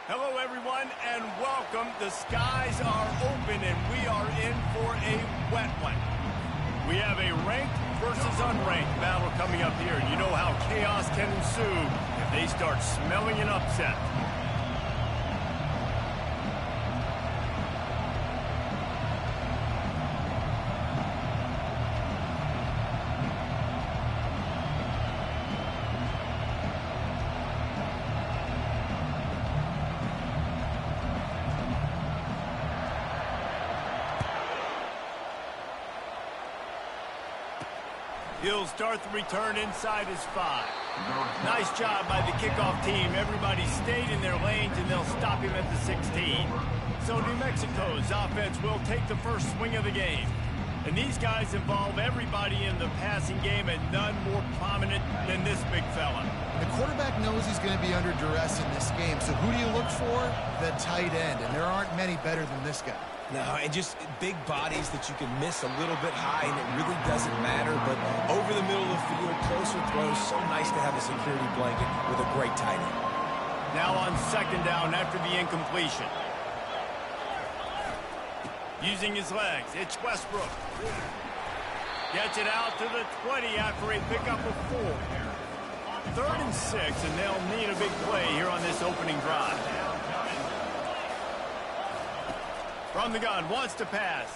Hello, everyone, and welcome. The skies are open, and we are in for a wet one. We have a ranked versus unranked battle coming up here, and you know how chaos can ensue if they start smelling an upset. He'll start the return inside his 5. Nice job by the kickoff team. Everybody stayed in their lanes, and they'll stop him at the 16. So New Mexico's offense will take the first swing of the game. And these guys involve everybody in the passing game, and none more prominent than this big fella. The quarterback knows he's going to be under duress in this game. So who do you look for? The tight end. And there aren't many better than this guy. No, and just big bodies that you can miss a little bit high, and it really doesn't matter. But over the middle of the field, closer throws, so nice to have a security blanket with a great tight end. Now on second down after the incompletion. Using his legs, it's Westbrook. Gets it out to the 20 after a pickup of 4. 3rd and 6, and they'll need a big play here on this opening drive. From the gun, wants to pass.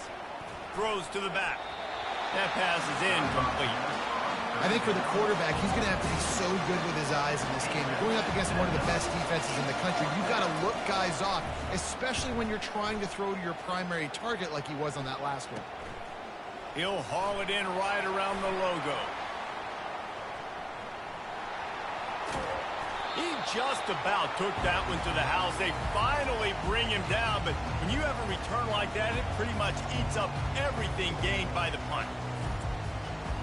Throws to the back. That pass is incomplete. I think for the quarterback, he's going to have to be so good with his eyes in this game. You're going up against one of the best defenses in the country. You've got to look guys off, especially when you're trying to throw to your primary target like he was on that last one. He'll haul it in right around the logo. He just about took that one to the house. They finally bring him down, but when you have a return like that, it pretty much eats up everything gained by the punt.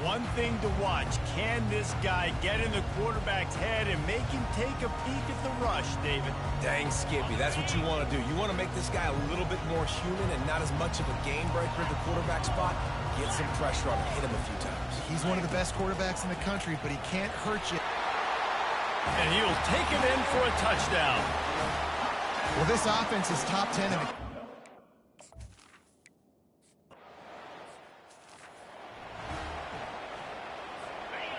One thing to watch, can this guy get in the quarterback's head and make him take a peek at the rush, David? Dang, Skippy, that's what you want to do. You want to make this guy a little bit more human and not as much of a game breaker at the quarterback spot. Get some pressure on him, hit him a few times. He's one of the best quarterbacks in the country, but he can't hurt you. And he'll take it in for a touchdown. Well, this offense is top 10 in the...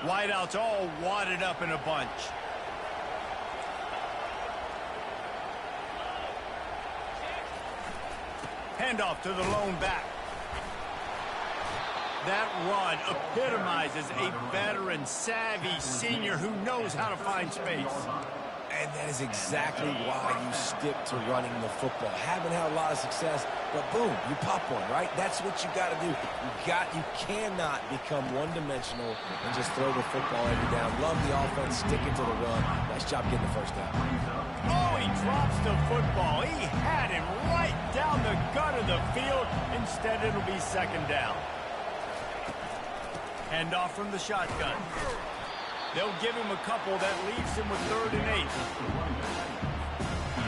Wideouts all wadded up in a bunch. Handoff to the lone back. That run epitomizes a veteran, savvy senior who knows how to find space. And that is exactly why you stick to running the football. Haven't had a lot of success, but boom, you pop one, right? That's what you got to do. You cannot become one-dimensional and just throw the football every down. Love the offense, sticking to the run. Nice job getting the first down. Oh, he drops the football. He had him right down the gut of the field. Instead, it'll be second down. Handoff from the shotgun. They'll give him a couple. That leaves him with 3rd and 8.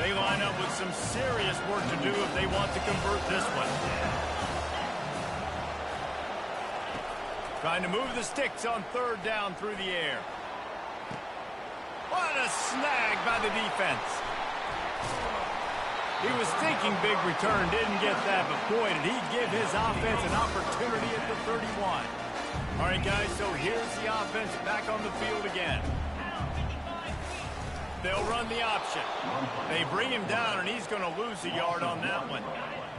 They line up with some serious work to do if they want to convert this one. Trying to move the sticks on 3rd down through the air. What a snag by the defense. He was thinking big return, didn't get that, but boy, did he give his offense an opportunity at the 31. All right, guys, so here's the offense back on the field again. They'll run the option. They bring him down, and he's going to lose a yard on that one.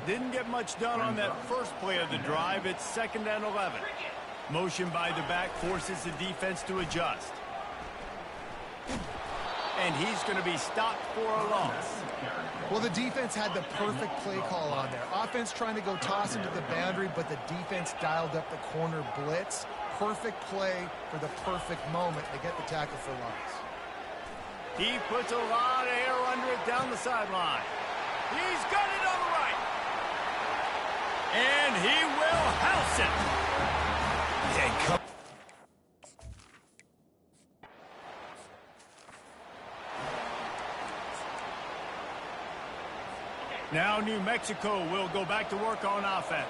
Didn't get much done on that first play of the drive. It's 2nd and 11. Motion by the back forces the defense to adjust. And he's going to be stopped for a loss. Well, the defense had the perfect play call on there. Offense trying to go toss into the boundary, but the defense dialed up the corner blitz. Perfect play for the perfect moment to get the tackle for loss. He puts a lot of air under it down the sideline. He's got it on the right. And he will house it. Yeah, come. Now New Mexico will go back to work on offense.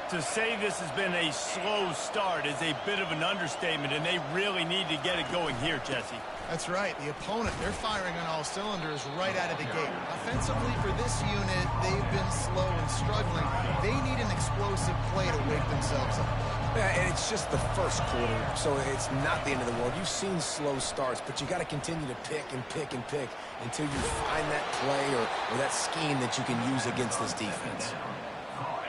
To say this has been a slow start is a bit of an understatement, and they really need to get it going here, Jesse. That's right. The opponent, they're firing on all cylinders right out of the gate. Offensively for this unit, they've been slow and struggling. They need an explosive play to wake themselves up. Yeah, and it's just the first quarter, so it's not the end of the world. You've seen slow starts, but you got to continue to pick and pick and pick until you find that play or that scheme that you can use against this defense.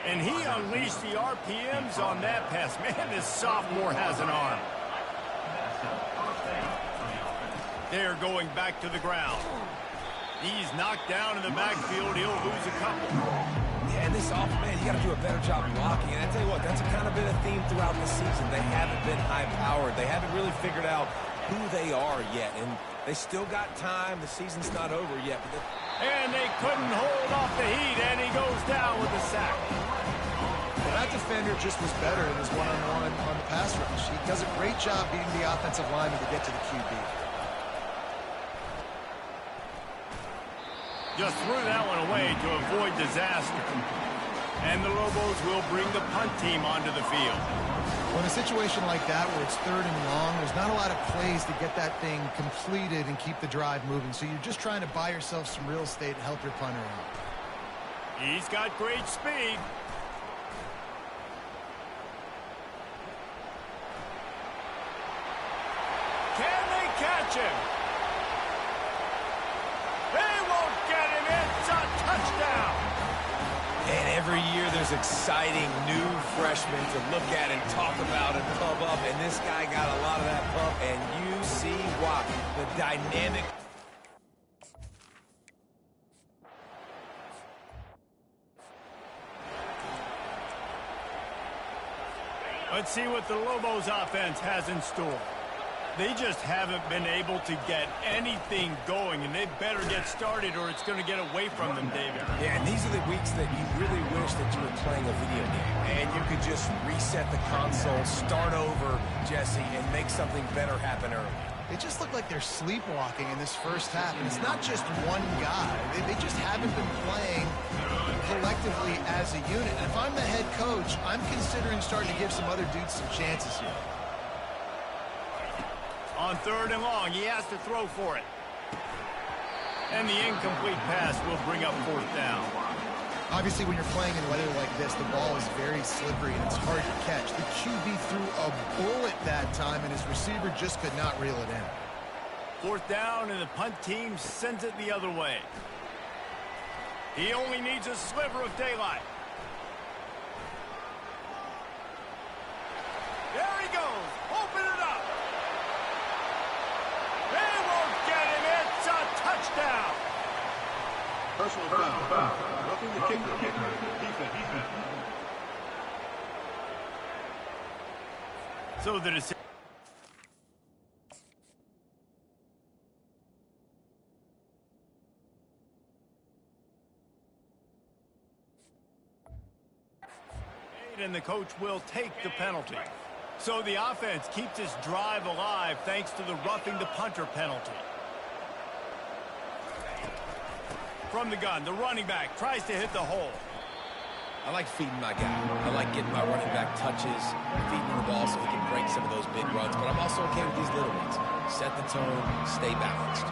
And he unleashed the RPMs on that pass. Man, this sophomore has an arm. They're going back to the ground. He's knocked down in the backfield. He'll lose a couple. Yeah, and this offense, man, you got to do a better job blocking. And I tell you what, that's kind of been a theme throughout the season. They haven't been high-powered. They haven't really figured out who they are yet. And they still got time. The season's not over yet. And they couldn't hold off the heat, and he goes down with a sack. Well, that defender just was better in his one-on-one on the pass rush. He does a great job beating the offensive lineman to get to the QB. Just threw that one away to avoid disaster. And the Lobos will bring the punt team onto the field. Well, in a situation like that where it's 3rd and long, there's not a lot of plays to get that thing completed and keep the drive moving. So you're just trying to buy yourself some real estate and help your punter out. He's got great speed. Can they catch him? They won't get him. It's a touchdown. And every year there's exciting new freshmen to look at and talk about and pump up. And this guy got a lot of that pump, and you see why. The dynamic. Let's see what the Lobos offense has in store. They just haven't been able to get anything going, and they better get started or it's going to get away from them, David. Yeah, and these are the weeks that you really wish that you were playing a video game, and you could just reset the console, start over, Jesse, and make something better happen early. They just look like they're sleepwalking in this first half, and it's not just one guy. They just haven't been playing collectively as a unit. And if I'm the head coach, I'm considering starting to give some other dudes some chances here. On 3rd and long, he has to throw for it. And the incomplete pass will bring up 4th down. Obviously, when you're playing in weather like this, the ball is very slippery and it's hard to catch. The QB threw a bullet that time, and his receiver just could not reel it in. 4th down, and the punt team sends it the other way. He only needs a sliver of daylight. There he goes. Open it up. They won't get him. It's a touchdown. Personal foul. Roughing the kicker. Defense. So the decision. And the coach will take the penalty. So the offense keeps this drive alive thanks to the roughing the punter penalty. From the gun, the running back tries to hit the hole. I like feeding my guy. I like getting my running back touches, feeding him the ball so he can break some of those big runs. But I'm also okay with these little ones. Set the tone, stay balanced.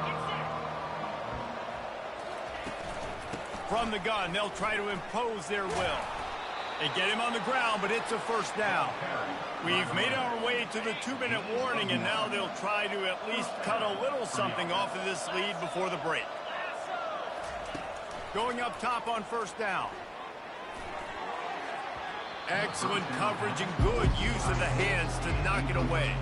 From the gun, they'll try to impose their will. They get him on the ground, but it's a 1st down. We've made our way to the 2-minute warning, and now they'll try to at least cut a little something off of this lead before the break. Going up top on 1st down. Excellent coverage and good use of the hands to knock it away.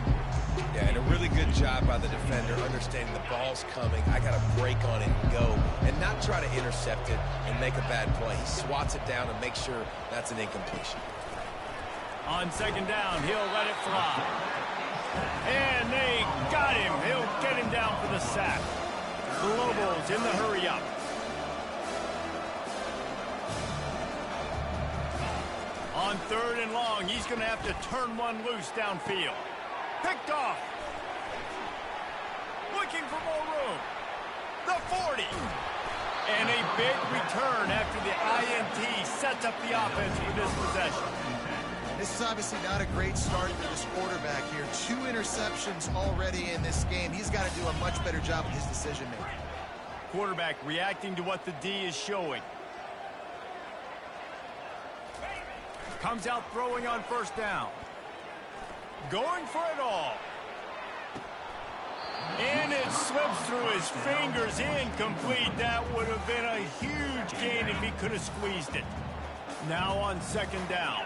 Yeah, and a really good job by the defender understanding the ball's coming. I got to break on it and go and not try to intercept it and make a bad play. He swats it down and makes sure that's an incompletion. On 2nd down, he'll let it fly. And they got him. He'll get him down for the sack. The Lobos in the hurry up. On 3rd and long, he's going to have to turn one loose downfield. Picked off. Looking for more room. The 40. And a big return after the INT sets up the offense for this possession. This is obviously not a great start for this quarterback here. 2 interceptions already in this game. He's got to do a much better job with his decision-making. Quarterback reacting to what the D is showing. Comes out throwing on first down. Going for it all. And it slips through his fingers, incomplete. That would have been a huge gain if he could have squeezed it. Now on second down.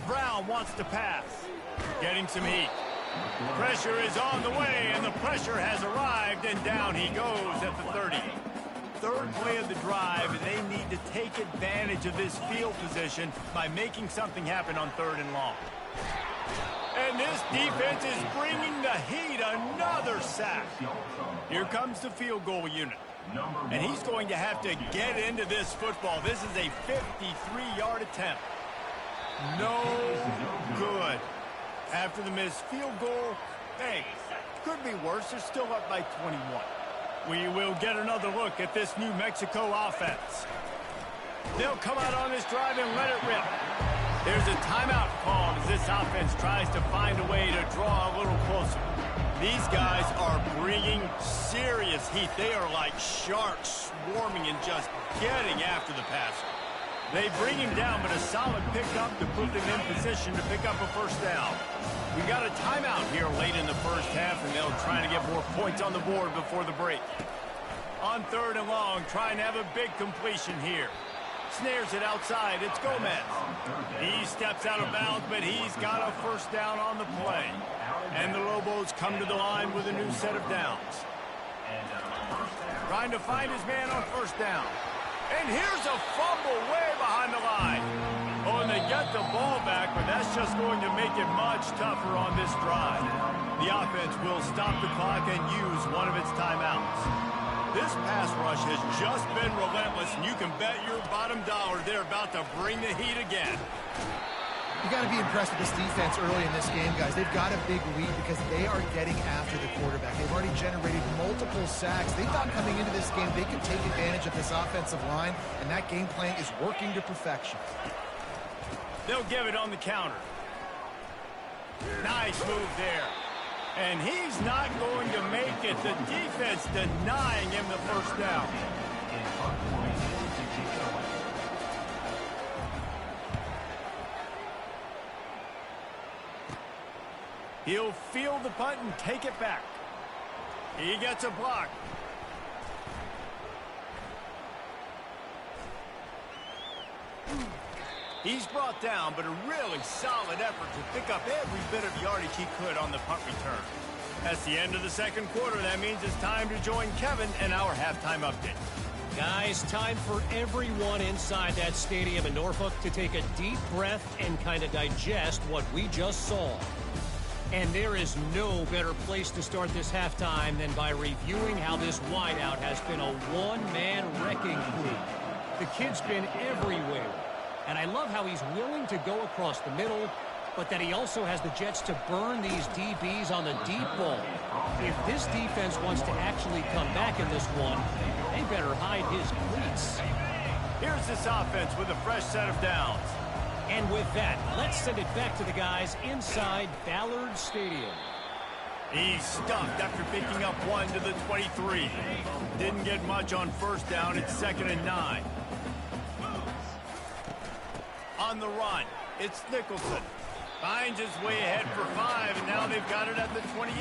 Brown wants to pass. Getting some heat. Pressure is on the way, and the pressure has arrived, and down he goes at the 30. Third play of the drive, and they need to take advantage of this field position by making something happen on 3rd and long. And this defense is bringing the heat. Another sack. Here comes the field goal unit. And he's going to have to get into this football. This is a 53-yard attempt. No good. After the missed field goal, hey, could be worse. They're still up by 21. We will get another look at this New Mexico offense. They'll come out on this drive and let it rip. There's a timeout called as this offense tries to find a way to draw a little closer. These guys are bringing serious heat. They are like sharks swarming and just getting after the passer. They bring him down, but a solid pickup to put them in position to pick up a first down. We got a timeout here late in the first half, and they'll try to get more points on the board before the break. On 3rd and long, trying to have a big completion here. Snares it outside. It's Gomez. He steps out of bounds, but he's got a first down on the play. And the Lobos come to the line with a new set of downs. Trying to find his man on first down. And here's a fumble way behind the line. Oh, and they get the ball back, but that's just going to make it much tougher on this drive. The offense will stop the clock and use one of its timeouts. This pass rush has just been relentless, and you can bet your bottom dollar they're about to bring the heat again. You got to be impressed with this defense early in this game, guys. They've got a big lead because they are getting after the quarterback. They've already generated multiple sacks. They thought coming into this game they could take advantage of this offensive line, and that game plan is working to perfection. They'll give it on the counter. Nice move there. And he's not going to make it. The defense denying him the first down. He'll field the punt and take it back. He gets a block. He's brought down, but a really solid effort to pick up every bit of yardage he could on the punt return. That's the end of the second quarter. That means it's time to join Kevin and our halftime update. Guys, time for everyone inside that stadium in Norfolk to take a deep breath and kind of digest what we just saw. And there is no better place to start this halftime than by reviewing how this wideout has been a one-man wrecking crew. The kid's been everywhere. And I love how he's willing to go across the middle, but that he also has the jets to burn these DBs on the deep ball. If this defense wants to actually come back in this one, they better hide his cleats. Here's this offense with a fresh set of downs. And with that, let's send it back to the guys inside Ballard Stadium. He's stuffed after picking up one to the 23. Didn't get much on first down. It's 2nd and 9. On the run, it's Nicholson. Finds his way ahead for 5, and now they've got it at the 28.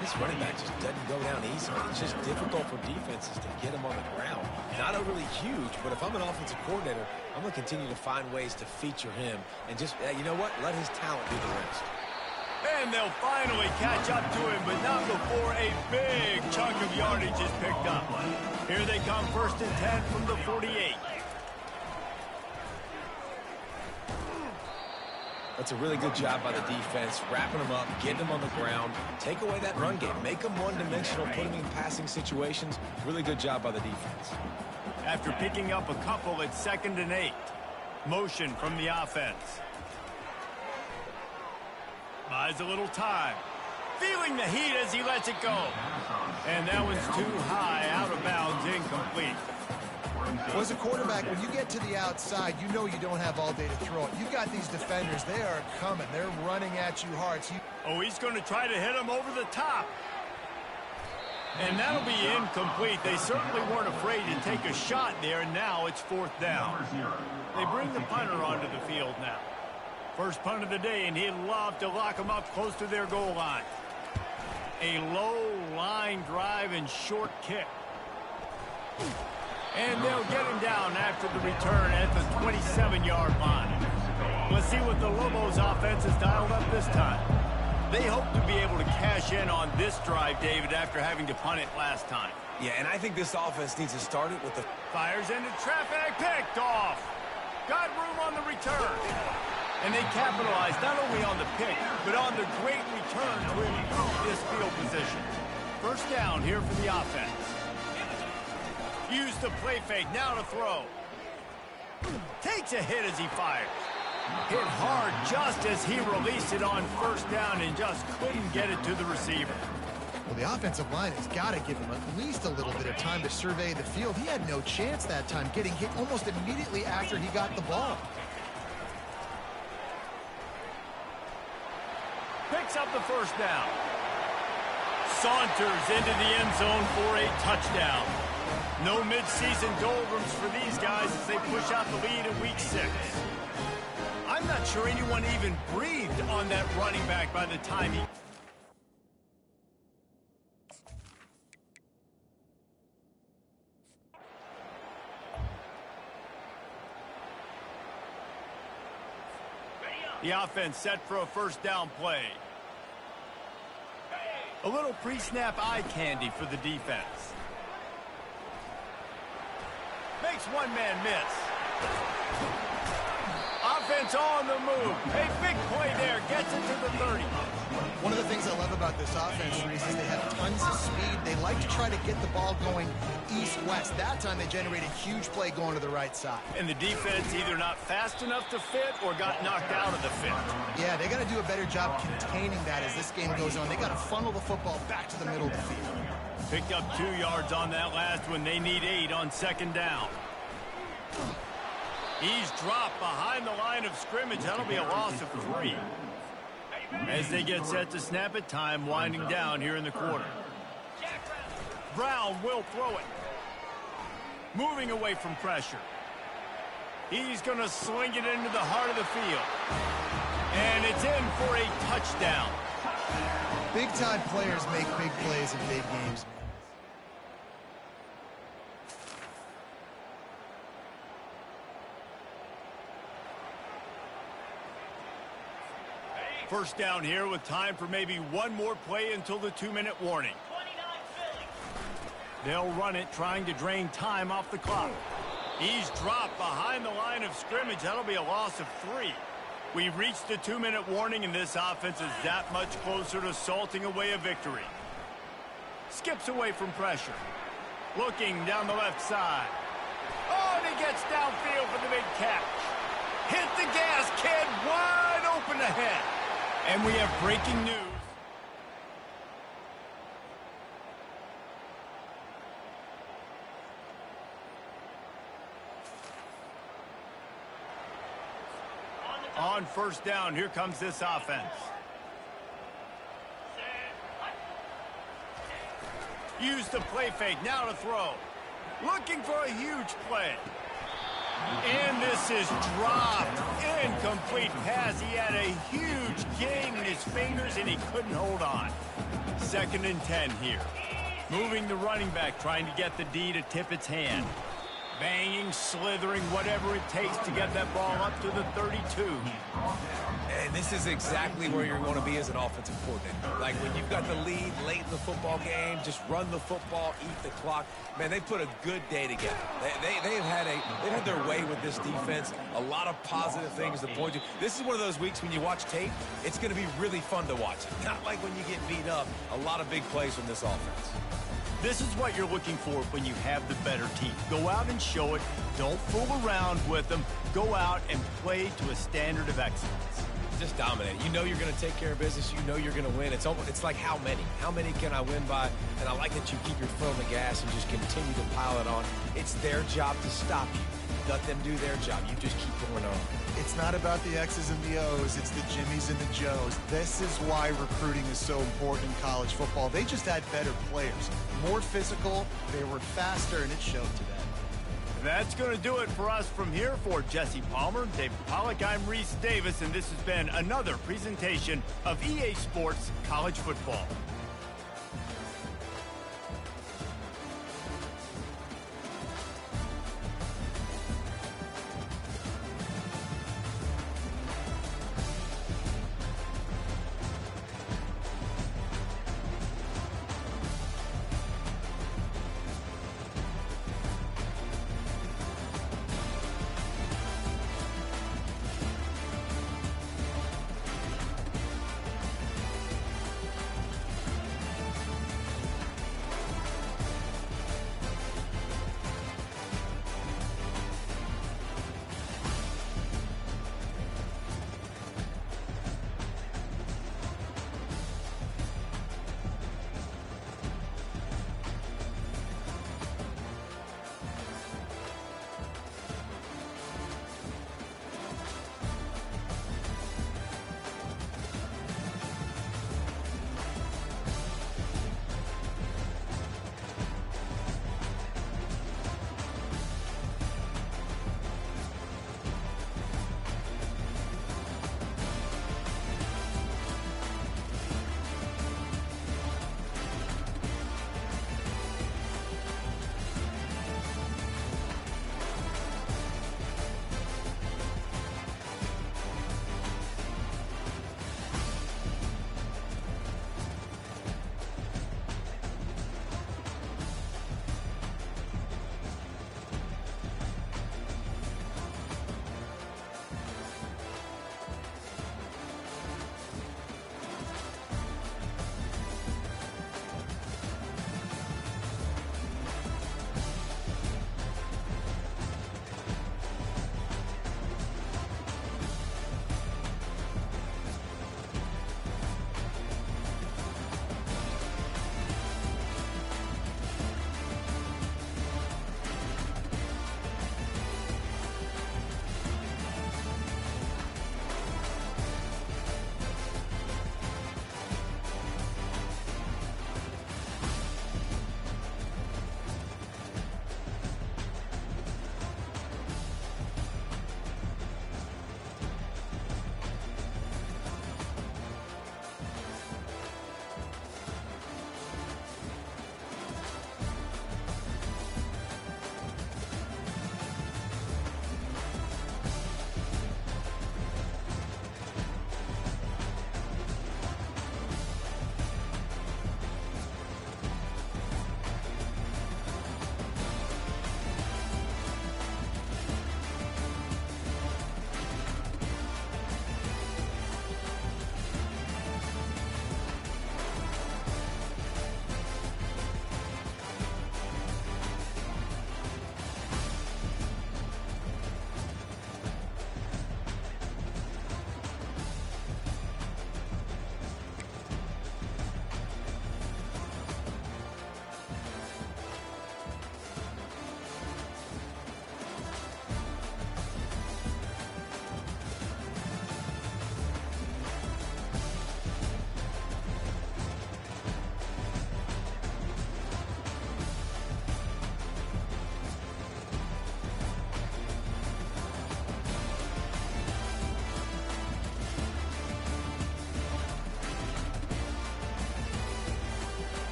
This running back just doesn't go down easy. It's just difficult for defenses to get him on the ground. Not overly huge, but if I'm an offensive coordinator, I'm going to continue to find ways to feature him and just, you know what, let his talent do the rest. And they'll finally catch up to him, but not before a big chunk of yardage is picked up. Here they come, 1st and 10 from the 48. That's a really good job by the defense, wrapping them up, getting them on the ground, take away that run game, make them one-dimensional, put them in passing situations. Really good job by the defense. After picking up a couple, it's 2nd and 8. Motion from the offense. Buys a little time. Feeling the heat as he lets it go. And that one's too high, out of bounds, incomplete. Well, as a quarterback, when you get to the outside, you know you don't have all day to throw it. You've got these defenders. They are coming. They're running at you hard. So he's going to try to hit him over the top. And that'll be incomplete. They certainly weren't afraid to take a shot there, and now it's 4th down. They bring the punter onto the field now. First punt of the day, and he'd love to lock them up close to their goal line. A low line drive and short kick. And they'll get him down after the return at the 27-yard line. Let's see what the Lobos offense has dialed up this time. They hope to be able to cash in on this drive, David, after having to punt it last time. Yeah, and I think this offense needs to start it with the... Fires into traffic, picked off. Got room on the return. And they capitalized not only on the pick, but on the great return to improve this field position. First down here for the offense. Use the play fake, now to throw. Takes a hit as he fires. Hit hard just as he released it on first down and just couldn't get it to the receiver. Well, the offensive line has got to give him at least a little bit of time to survey the field. He had no chance that time, getting hit almost immediately after he got the ball. Picks up the first down. Saunters into the end zone for a touchdown. No midseason doldrums for these guys as they push out the lead in week 6. I'm not sure anyone even breathed on that running back by the time he... The offense set for a first down play. A little pre-snap eye candy for the defense. Makes one man miss. Offense on the move. A big play there. Gets it to the 30. One of the things I love about this offense, Reese, is they have tons of speed. They like to try to get the ball going east-west. That time they generate a huge play going to the right side. And the defense either not fast enough to fit or got knocked out of the fit. Yeah, they got to do a better job containing that as this game goes on. They got to funnel the football back to the middle of the field. Picked up 2 yards on that last one. They need 8 on second down. He's dropped behind the line of scrimmage. That'll be a loss of 3. As they get set to snap it, time winding down here in the quarter. Brown will throw it. Moving away from pressure. He's going to sling it into the heart of the field. And it's in for a touchdown. Big-time players make big plays in big games. First down here with time for maybe one more play until the 2-minute warning. They'll run it, trying to drain time off the clock. He's dropped behind the line of scrimmage. That'll be a loss of 3. We've reached the 2-minute warning, and this offense is that much closer to salting away a victory. Skips away from pressure. Looking down the left side. Oh, and he gets downfield for the big catch. Hit the gas, kid. Wide open ahead. And we have breaking news. On first down, here comes this offense. Use the play fake, now to throw. Looking for a huge play. And this is dropped. Incomplete pass. He had a huge gain in his fingers, and he couldn't hold on. 2nd and 10 here. Moving the running back, trying to get the D to tip its hand. Banging, slithering, whatever it takes to get that ball up to the 32. And this is exactly where you want to be as an offensive coordinator. Like when you've got the lead late in the football game, just run the football, eat the clock. Man, they put a good day together. They've had their way with this defense. A lot of positive things to point to. This is one of those weeks when you watch tape, it's going to be really fun to watch. Not like when you get beat up. A lot of big plays from this offense. This is what you're looking for when you have the better team. Go out and show it. Don't fool around with them. Go out and play to a standard of excellence. just dominate. You know you're going to take care of business. You know you're going to win. It's like how many? How many can I win by? And I like that you keep your foot on the gas and just continue to pile it on. It's their job to stop you. Let them do their job. You just keep going on. It's not about the X's and the O's. It's the Jimmies and the Joes. This is why recruiting is so important in college football. They just had better players, more physical, they were faster, and it showed today. That's going to do it for us from here. For Jesse Palmer, Dave Pollack, I'm Reese Davis, and this has been another presentation of EA Sports College Football.